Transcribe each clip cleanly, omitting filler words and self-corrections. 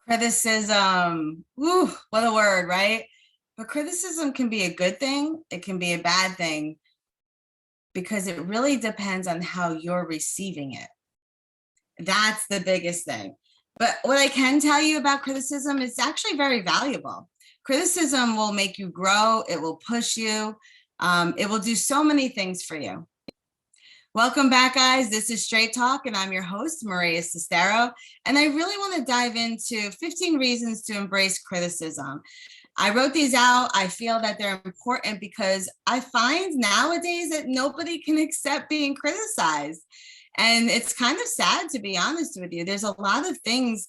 Criticism, whew, what a word, right? But criticism can be a good thing, it can be a bad thing, because it really depends on how you're receiving it. That's the biggest thing. But what I can tell you about criticism is actually very valuable. Criticism will make you grow, it will push you, it will do so many things for you. Welcome back, guys. This is Straight Talk, and I'm your host, Maria Cestero. And I really want to dive into 15 reasons to embrace criticism. I wrote these out. I feel that they're important because I find nowadays that nobody can accept being criticized. And it's kind of sad, to be honest with you. There's a lot of things,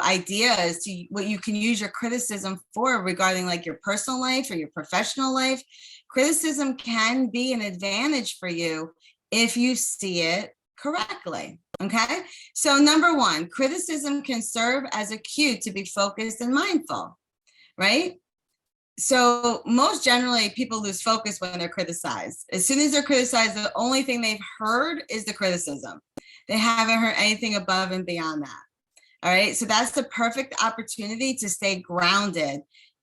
ideas to what you can use your criticism for regarding like your personal life or your professional life. Criticism can be an advantage for you if you see it correctly. Okay. So number one, criticism can serve as a cue to be focused and mindful, right? So most generally people lose focus when they're criticized. As soon as they're criticized, the only thing they've heard is the criticism. They haven't heard anything above and beyond that. All right. So that's the perfect opportunity to stay grounded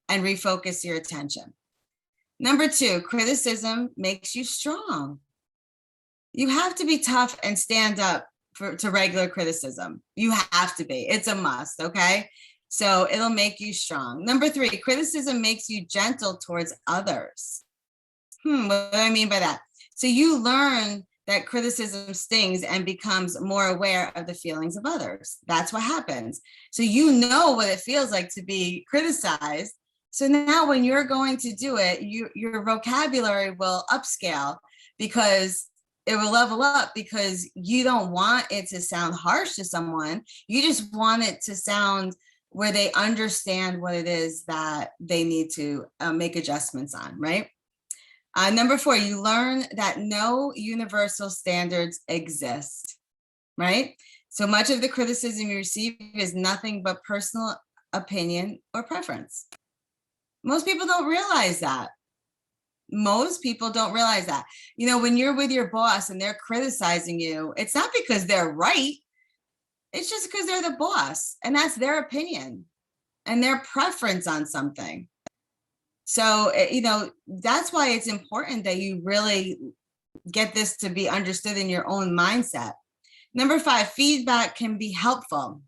and refocus your attention. Number two, criticism makes you strong. You have to be tough and stand up to regular criticism. You have to be. It's a must, okay? So it'll make you strong. Number three, criticism makes you gentle towards others. What do I mean by that? So you learn that criticism stings and becomes more aware of the feelings of others. That's what happens. So you know what it feels like to be criticized. So now when you're going to do it, your vocabulary will upscale because it will level up, because you don't want it to sound harsh to someone. You just want it to sound where they understand what it is that they need to make adjustments on, right? Number four, you learn that no universal standards exist, right? So much of the criticism you receive is nothing but personal opinion or preference. Most people don't realize that. Most people don't realize that. You know, when you're with your boss and they're criticizing you, it's not because they're right. It's just because they're the boss, and that's their opinion and their preference on something. So, that's why it's important that you really get this to be understood in your own mindset. Number five, feedback can be helpful.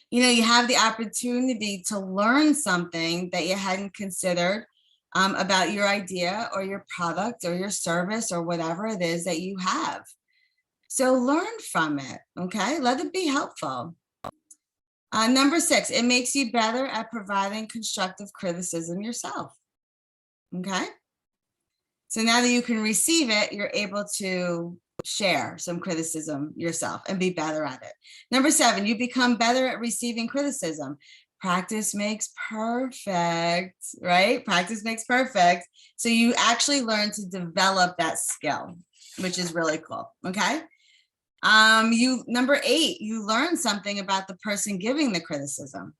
You have the opportunity to learn something that you hadn't considered about your idea or your product or your service or whatever it is that you have. So learn from it, okay? Let it be helpful. Number six, it makes you better at providing constructive criticism yourself, okay? So now that you can receive it, you're able to share some criticism yourself and be better at it. Number seven, you become better at receiving criticism. Practice makes perfect, right? Practice makes perfect. So you actually learn to develop that skill, which is really cool, okay? Number eight, you learn something about the person giving the criticism.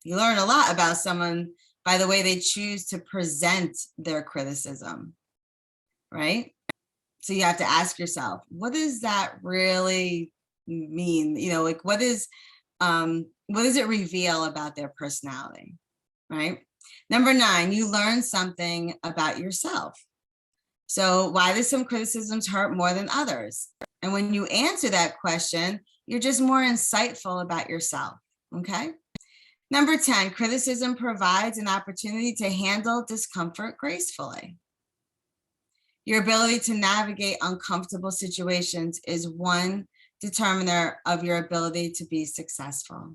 You learn a lot about someone by the way they choose to present their criticism, right? So you have to ask yourself, what does that really mean? What does it reveal about their personality, right? Number nine, you learn something about yourself. So why do some criticisms hurt more than others? And when you answer that question, you're just more insightful about yourself, okay? Number 10, criticism provides an opportunity to handle discomfort gracefully. Your ability to navigate uncomfortable situations is one determiner of your ability to be successful.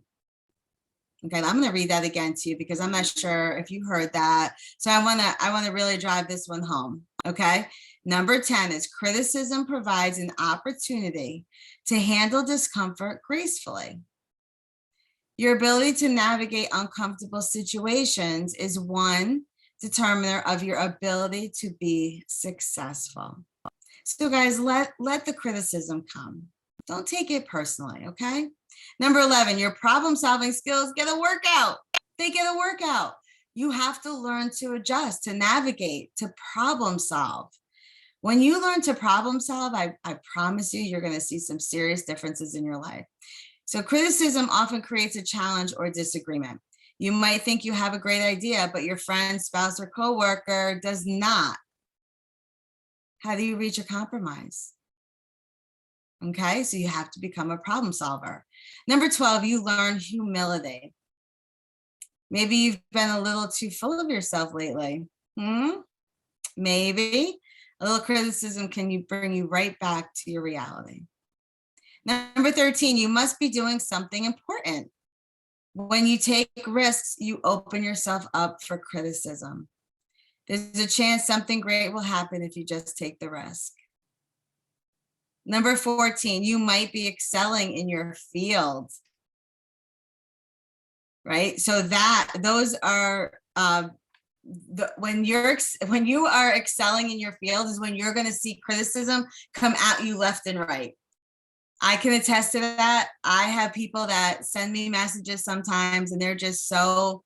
Okay, I'm going to read that again to you because I'm not sure if you heard that. So I want to really drive this one home. Okay. Number 10 is criticism provides an opportunity to handle discomfort gracefully. Your ability to navigate uncomfortable situations is one determiner of your ability to be successful. So guys, let the criticism come. Don't take it personally, okay? Number 11, your problem-solving skills get a workout. They get a workout. You have to learn to adjust, to navigate, to problem solve. When you learn to problem solve, I promise you, you're going to see some serious differences in your life. So criticism often creates a challenge or disagreement. You might think you have a great idea, but your friend, spouse, or coworker does not. How do you reach a compromise? Okay, so you have to become a problem solver. Number 12, you learn humility. Maybe you've been a little too full of yourself lately. Maybe a little criticism can bring you right back to your reality. Number 13, you must be doing something important. When you take risks, you open yourself up for criticism. There's a chance something great will happen if you just take the risk. Number 14, you might be excelling in your field. Right? So those are when you are excelling in your field is when you're going to see criticism come at you left and right. I can attest to that. I have people that send me messages sometimes and they're just so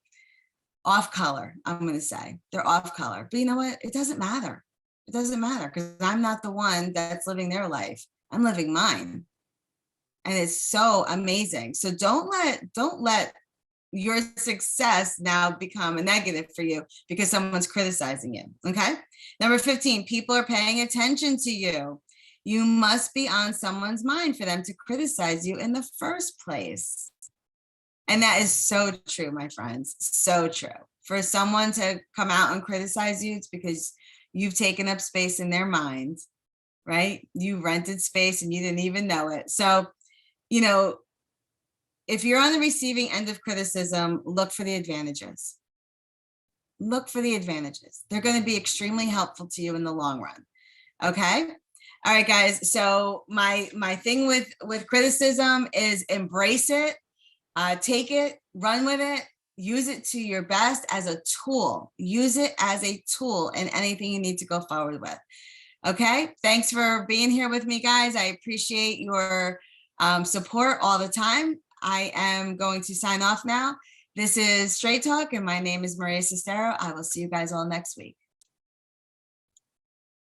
off color. I'm going to say they're off color, but you know what? It doesn't matter. It doesn't matter because I'm not the one that's living their life. I'm living mine. And it's so amazing. So don't let your success now become a negative for you because someone's criticizing you. Okay. Number 15, people are paying attention to you. You must be on someone's mind for them to criticize you in the first place. And that is so true, my friends. So true. For someone to come out and criticize you, it's because you've taken up space in their mind, right? You rented space and you didn't even know it. So, you know, if you're on the receiving end of criticism, look for the advantages. Look for the advantages. They're going to be extremely helpful to you in the long run. Okay. All right, guys. So my thing with criticism is embrace it, take it, run with it, use it to your best as a tool. Use it as a tool in anything you need to go forward with. Okay. Thanks for being here with me, guys. I appreciate your support all the time. I am going to sign off now. This is Straight Talk, and my name is Maria Sestero. I will see you guys all next week.